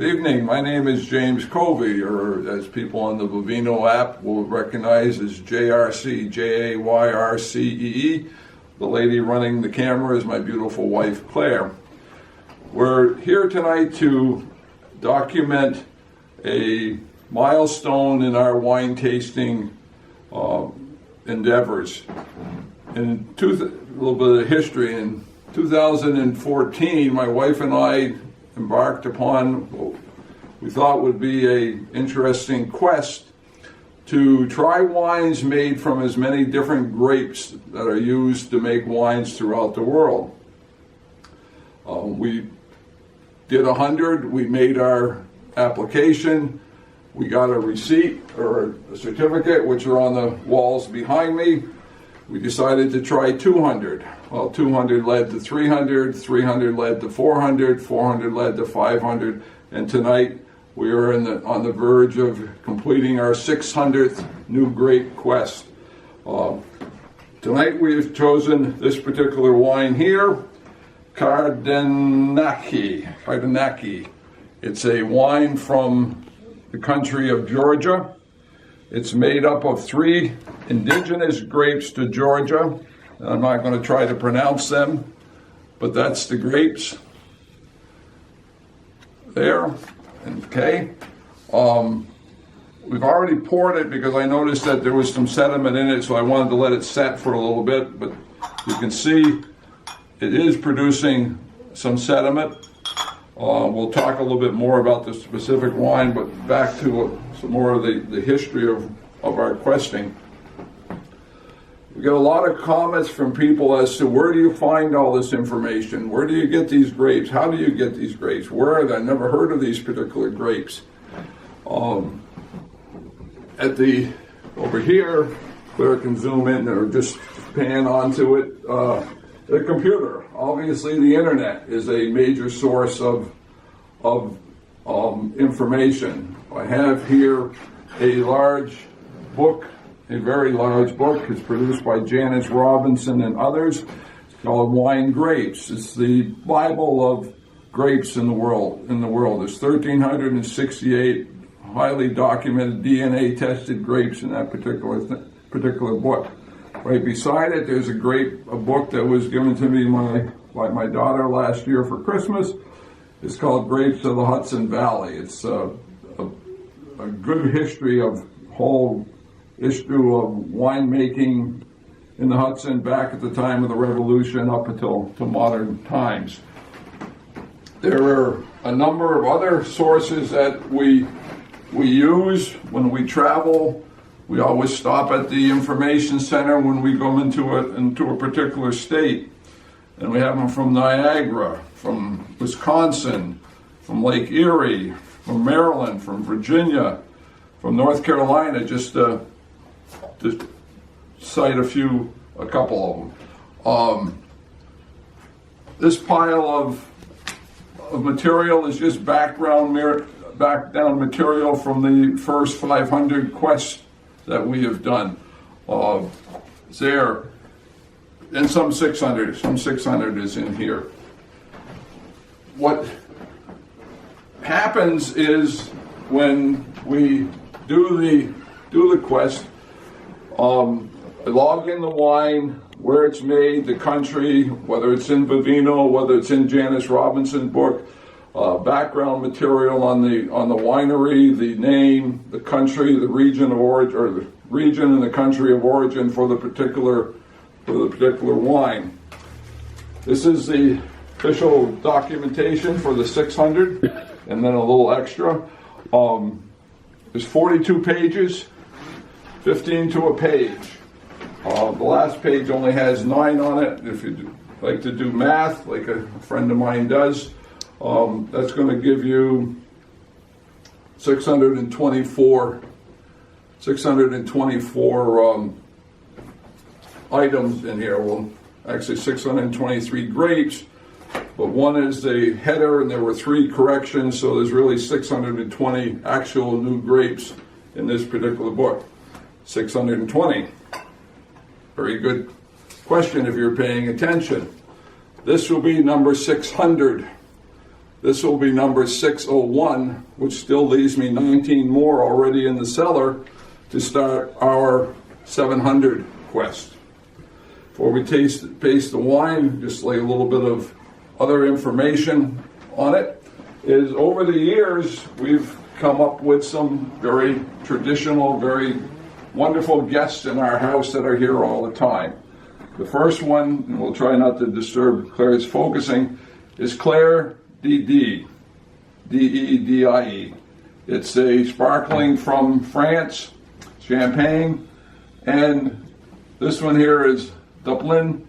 Good evening. My name is James Covey, or as people on the VIVINO app will recognize as JRC, Jayarcee. The lady running the camera is my beautiful wife, Claire. We're here tonight to document a milestone in our wine tasting endeavors. A little bit of history. In 2014, my wife and I embarked upon what we thought would be an interesting quest to try wines made from as many different grapes that are used to make wines throughout the world. We did 100, we made our application, we got a receipt or a certificate, which are on the walls behind me. We decided to try 200. Well, 200 led to 300, 300 led to 400, 400 led to 500, and tonight we are on the verge of completing our 600th new grape quest. Tonight we have chosen this particular wine here, Cardenaki. It's a wine from the country of Georgia. It's made up of 3 indigenous grapes to Georgia. I'm not going to try to pronounce them, but that's the grapes there. Okay. We've already poured it because I noticed that there was some sediment in it, so I wanted to let it set for a little bit, but you can see it is producing some sediment. We'll talk a little bit more about the specific wine, but back to some more of the history of our questing. We get a lot of comments from people as to where do you find all this information? Where do you get these grapes? How do you get these grapes? Where are they? I've never heard of these particular grapes. Over here, Claire can zoom in or just pan onto it. The computer, obviously the internet is a major source of information. I have here a large book, a very large book. It's produced by Janice Robinson and others. It's called Wine Grapes. It's the Bible of grapes in the world. There's 1,368 highly documented DNA tested grapes in that particular book. Right beside it, there's a book that was given to me by my daughter last year for Christmas. It's called Grapes of the Hudson Valley. It's a good history of whole issue of winemaking in the Hudson back at the time of the Revolution up until modern times. There are a number of other sources that we use when we travel. We always stop at the information center when we go into a particular state. And we have them from Niagara, from Wisconsin, from Lake Erie, from Maryland, from Virginia, from North Carolina, just to cite a couple of them. This pile of material is just background material from the first 500 quests that we have done. There, and some 600 is in here. What happens is when we do the quest, log in the wine, where it's made, the country, whether it's in VIVINO, whether it's in Janice Robinson's book, background material on the winery, the name, the country, the region of origin, or the region and the country of origin for the particular wine. This is the official documentation for the 600, and then a little extra. There's 42 pages, 15 to a page. The last page only has 9 on it. If you like to do math, like a friend of mine does, that's going to give you 624 items in here. Well, actually 623 grapes, but one is the header, and there were 3 corrections, so there's really 620 actual new grapes in this particular book. 620. Very good question if you're paying attention. This will be number 600. This will be number 601, which still leaves me 19 more already in the cellar to start our 700 quest. Before we taste the wine, just lay a little bit of other information on it, is over the years we've come up with some very traditional, very wonderful guests in our house that are here all the time. The first one, and we'll try not to disturb Claire's focusing, is Claire D.D., D-E-D-I-E. It's a sparkling from France, champagne, and this one here is Dublin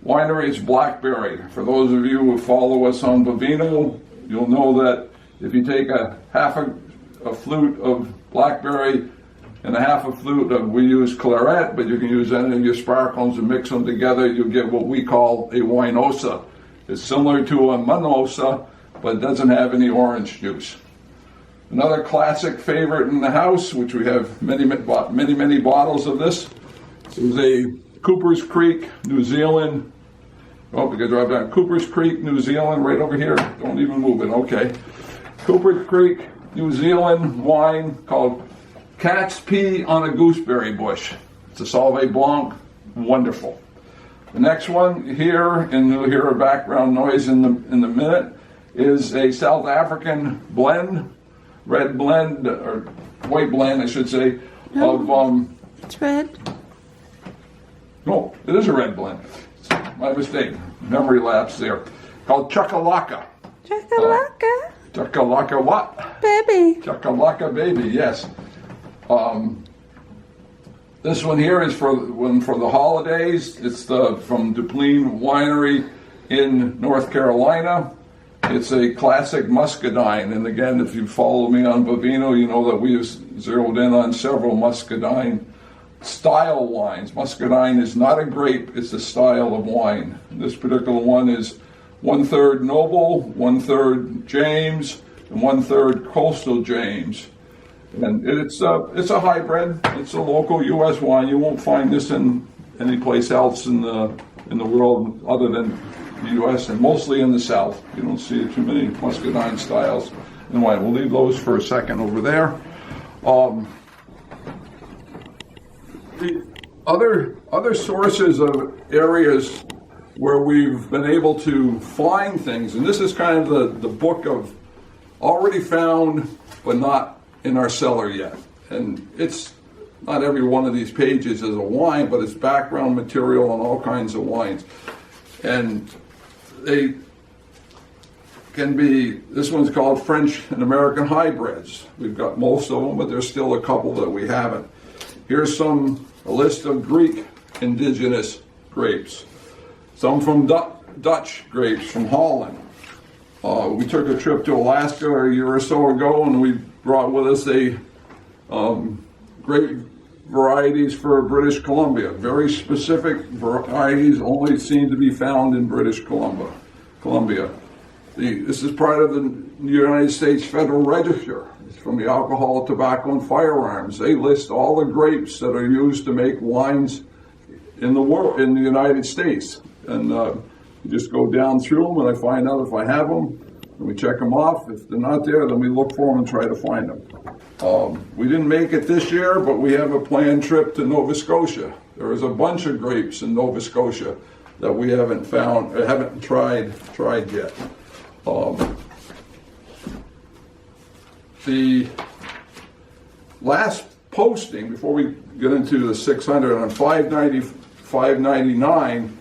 Winery's Blackberry. For those of you who follow us on VIVINO, you'll know that if you take half a flute of blackberry and a half a flute of, we use claret, but you can use any of your sparkles and mix them together, you get what we call a winosa. It's similar to a mimosa, but it doesn't have any orange juice. Another classic favorite in the house, which we have many bottles of this, is a Cooper's Creek, New Zealand. Oh, we can drive down. Cooper's Creek, New Zealand, right over here. Don't even move it. Okay. Cooper's Creek, New Zealand wine called Cat's Pee on a Gooseberry Bush. It's a Sauve Blanc. Wonderful. The next one here, and you'll hear a background noise in the minute, is a South African blend, red blend, or white blend, I should say, of it's red. No, it is a red blend. My mistake. Memory lapse there. Called Chakalaka. Chakalaka. Chakalaka what? Baby. Chakalaka baby, yes. This one here is for the holidays. It's from Duplain Winery in North Carolina. It's a classic muscadine. And again, if you follow me on VIVINO, you know that we have zeroed in on several muscadine style wines. Muscadine is not a grape, it's a style of wine. This particular one is 1/3 Noble, 1/3 James, and 1/3 Coastal James. And it's a hybrid. It's a local U.S. wine. You won't find this in any place else in the world other than the U.S. and mostly in the South. You don't see too many muscadine styles in wine. We'll leave those for a second over there. The other sources of areas where we've been able to find things, and this is kind of the book of already found but not in our cellar yet. And it's not every one of these pages is a wine, but it's background material on all kinds of wines. And they can be, this one's called French and American hybrids. We've got most of them, but there's still a couple that we haven't. Here's a list of Greek indigenous grapes. Some from Dutch grapes from Holland. We took a trip to Alaska a year or so ago, and we brought with us grape varieties for British Columbia. Very specific varieties only seem to be found in British Columbia. This is part of the United States Federal Register. It's from the Alcohol, Tobacco, and Firearms. They list all the grapes that are used to make wines in the world, in the United States. And you just go down through them, and I find out if I have them, and we check them off. If they're not there, then we look for them and try to find them. We didn't make it this year, but we have a planned trip to Nova Scotia. There is a bunch of grapes in Nova Scotia that we haven't found, haven't tried yet. The last posting, before we get into the 600, on 599,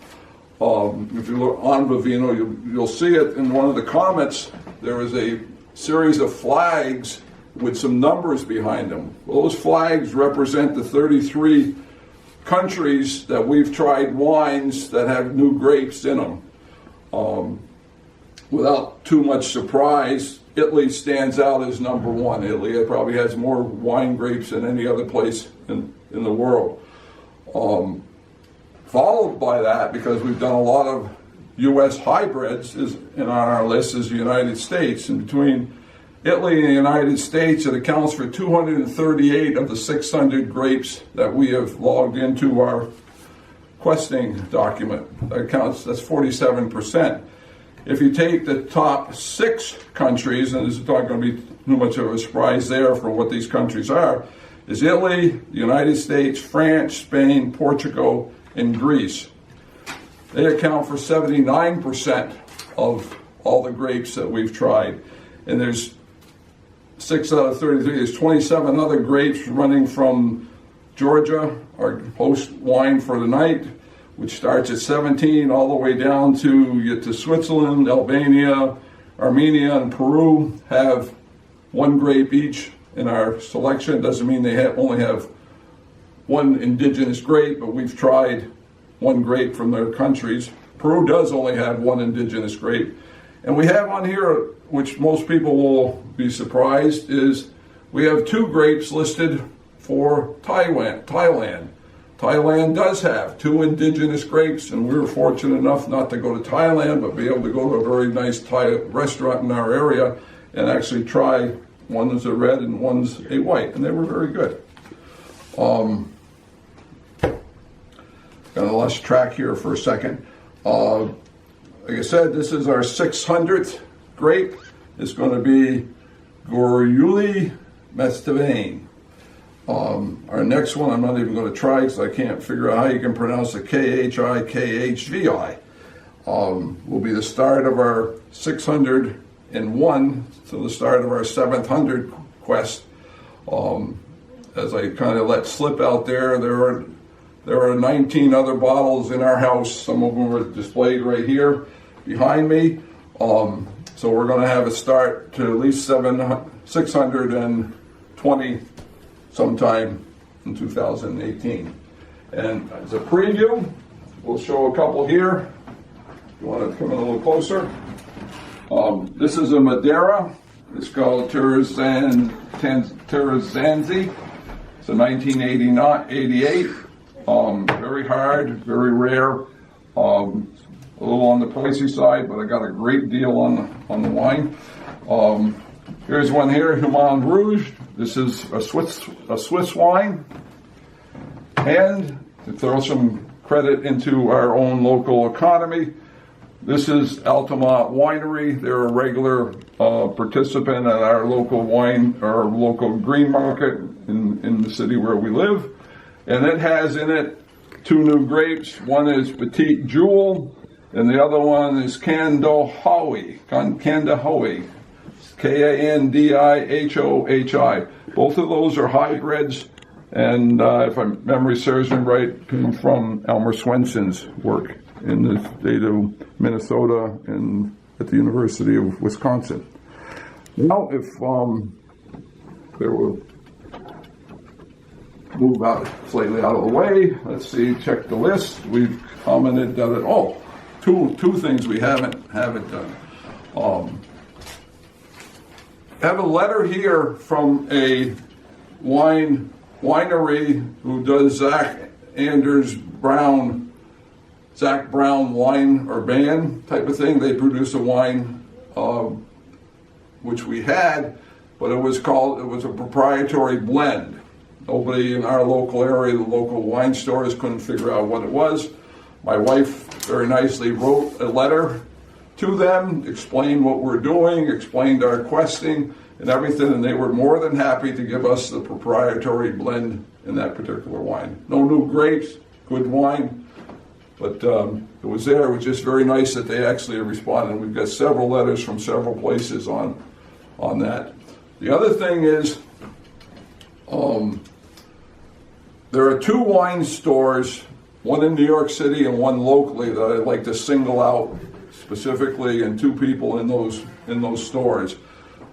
if you look on VIVINO, you'll see it in one of the comments. There is a series of flags with some numbers behind them. Well, those flags represent the 33 countries that we've tried wines that have new grapes in them. Without too much surprise, Italy stands out as number one. Italy probably has more wine grapes than any other place in the world. Followed by that, because we've done a lot of U.S. hybrids, on our list is the United States. And between Italy and the United States, it accounts for 238 of the 600 grapes that we have logged into our questing document. That's 47%. If you take the top 6 countries, and this is not going to be too much of a surprise there for what these countries are, is Italy, the United States, France, Spain, Portugal, and Greece. They account for 79% of all the grapes that we've tried. And there's 6 out of 33, there's 27 other grapes running from Georgia, our host wine for the night, which starts at 17 all the way down to, you get to Switzerland, Albania, Armenia, and Peru have 1 grape each in our selection. Doesn't mean they only have 1 indigenous grape, but we've tried 1 grape from their countries. Peru does only have 1 indigenous grape. And we have on here, which most people will be surprised, is we have 2 grapes listed for Thailand. Thailand does have 2 indigenous grapes, and we were fortunate enough not to go to Thailand, but be able to go to a very nice Thai restaurant in our area and actually try. One is a red and one's a white, and they were very good. Gonna lost track here for a second. Like I said, this is our 600th grape. It's going to be Gorjuli Mestevane. Our next one, I'm not even going to try because I can't figure out how you can pronounce the Khikhvi. Will be the start of our 601, so the start of our 700 quest. As I kind of let slip out there, there are 19 other bottles in our house. Some of them are displayed right here behind me. So we're going to have a start to at least 620 sometime in 2018. And as a preview, we'll show a couple here. You want to come in a little closer? This is a Madeira. It's called Terazanzi. It's a 1988. Very hard, very rare. A little on the pricey side, but I got a great deal on the wine. Here's one here, Human Rouge. This is a Swiss wine. And to throw some credit into our own local economy, this is Altamont Winery. They're a regular participant at our local local green market in the city where we live. And it has in it 2 new grapes. One is Petite Jewel, and the other one is Kandahohi. Kandihohi. Both of those are hybrids, and if my memory serves me right, came from Elmer Swenson's work in the state of Minnesota and at the University of Wisconsin. Now, if there were move out slightly out of the way. Let's see, check the list. We've commented that two things we haven't done. Have a letter here from a winery who does Zach Brown wine or band type of thing. They produce a wine which we had, but it was a proprietary blend. Nobody in our local area, the local wine stores, couldn't figure out what it was. My wife very nicely wrote a letter to them, explained what we're doing, explained our questing and everything, and they were more than happy to give us the proprietary blend in that particular wine. No new grapes, good wine, but it was there. It was just very nice that they actually responded. We've got several letters from several places on that. The other thing is, there are 2 wine stores, one in New York City and one locally, that I'd like to single out specifically, and 2 people in those stores.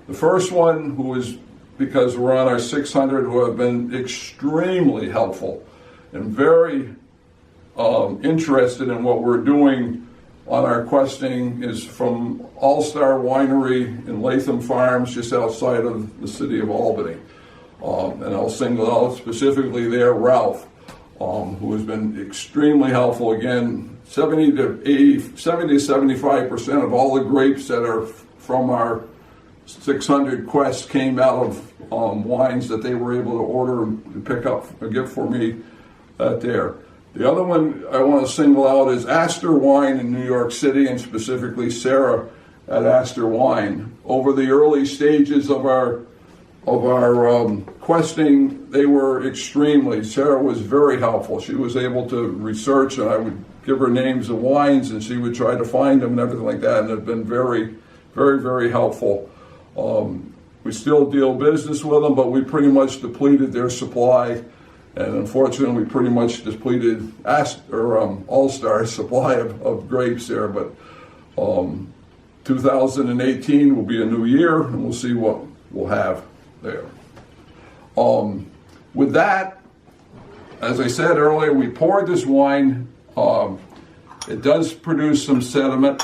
The first one, who is, because we're on our 600, who have been extremely helpful and very interested in what we're doing on our questing, is from All Star Winery in Latham Farms, just outside of the city of Albany. And I'll single out specifically there Ralph, who has been extremely helpful. Again, 70 to 75% of all the grapes that are from our 600 quest came out of wines that they were able to order and pick up a gift for me there. The other one I want to single out is Astor Wine in New York City, and specifically Sarah at Astor Wine. Over the early stages of our questing, they were Sarah was very helpful. She was able to research, and I would give her names of wines, and she would try to find them and everything like that, and it had been very, very, very helpful. We still deal business with them, but we pretty much depleted their supply, and unfortunately, we pretty much depleted All-Star's supply of grapes there. But 2018 will be a new year, and we'll see what we'll have there. With that, as I said earlier, we poured this wine. It does produce some sediment.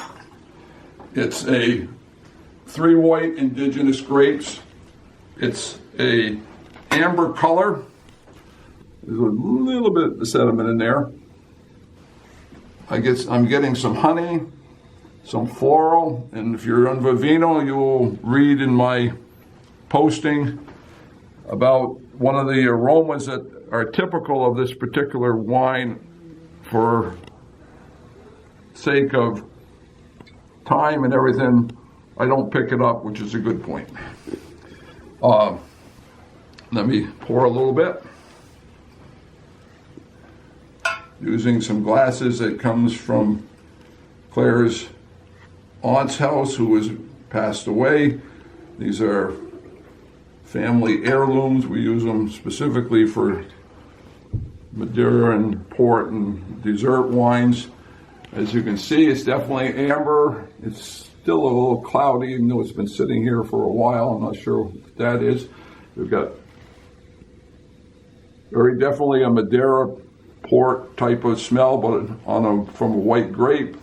It's 3 white indigenous grapes. It's a amber color. There's a little bit of sediment in there. I'm getting some honey, some floral, and if you're on VIVINO, you will read in my posting about one of the aromas that are typical of this particular wine. For sake of time and everything, I don't pick it up, which is a good point. Let me pour a little bit. Using some glasses that comes from Claire's aunt's house, who has passed away. These are family heirlooms. We use them specifically for Madeira and port and dessert wines. As you can see, it's definitely amber. It's still a little cloudy, even though it's been sitting here for a while. I'm not sure what that is. We've got very definitely a Madeira port type of smell, but from a white grape.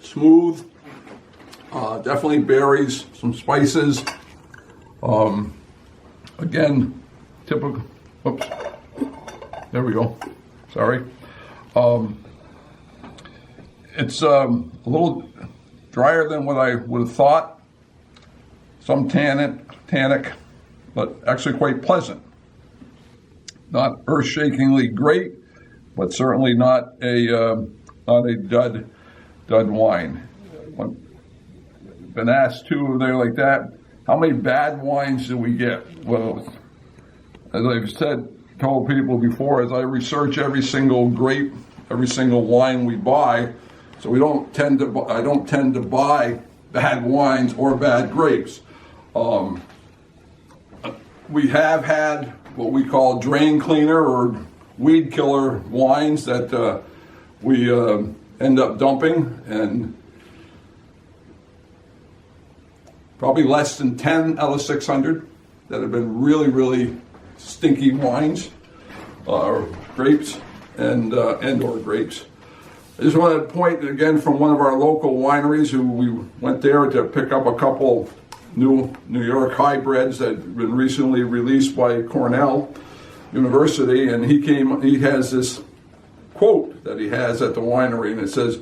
Smooth, definitely berries, some spices. Again, typical. Oops, there we go. Sorry. It's a little drier than what I would have thought. Some tannic, but actually quite pleasant. Not earth-shakingly great, but certainly not a dud wine. I've been asked too, they're like that, how many bad wines do we get? Well, as I've told people before, as I research every single grape, every single wine we buy, so I don't tend to buy bad wines or bad grapes. We have had what we call drain cleaner or weed killer wines that we end up dumping, and probably less than 10 out of 600 that have been really, really stinky wines, or grapes, and or grapes. I just wanted to point again from one of our local wineries who we went there to pick up a couple new New York hybrids that have been recently released by Cornell University, and he has this quote that he has at the winery, and it says,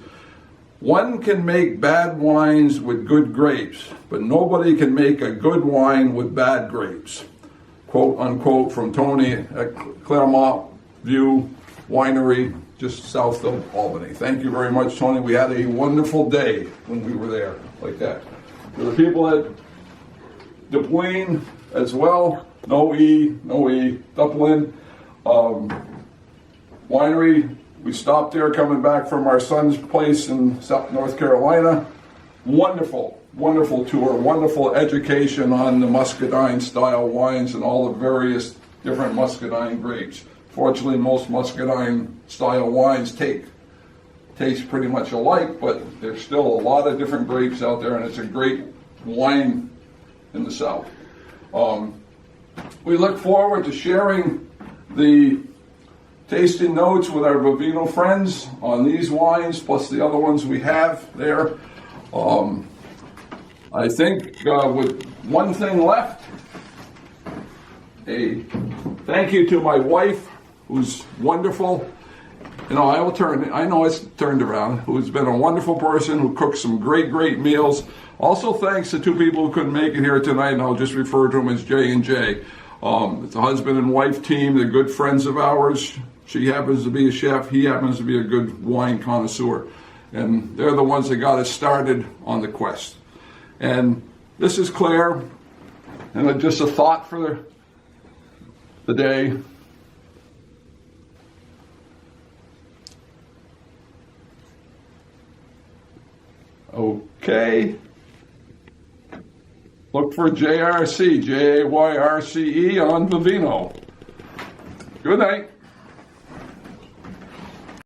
"One can make bad wines with good grapes, but nobody can make a good wine with bad grapes." Quote unquote from Tony at Claremont View Winery, just south of Albany. Thank you very much, Tony. We had a wonderful day when we were there, like that. For the people at Dublin as well, Dublin Winery. We stopped there coming back from our son's place in South North Carolina. Wonderful, wonderful tour, wonderful education on the muscadine style wines and all the various different muscadine grapes. Fortunately, most muscadine style wines taste pretty much alike, but there's still a lot of different grapes out there, and it's a great wine in the South. We look forward to sharing the tasting notes with our VIVINO friends on these wines, plus the other ones we have there. I think with one thing left, a thank you to my wife, who's wonderful. you know, I know it's turned around, who's been a wonderful person, who cooks some great meals. Also, thanks to two people who couldn't make it here tonight, and I'll just refer to them as J and J. It's a husband and wife team. They're good friends of ours. She happens to be a chef. He happens to be a good wine connoisseur. And they're the ones that got us started on the quest. And this is Claire, and just a thought for the day. Okay. Look for JRC, JAYRCE on VIVINO. Good night.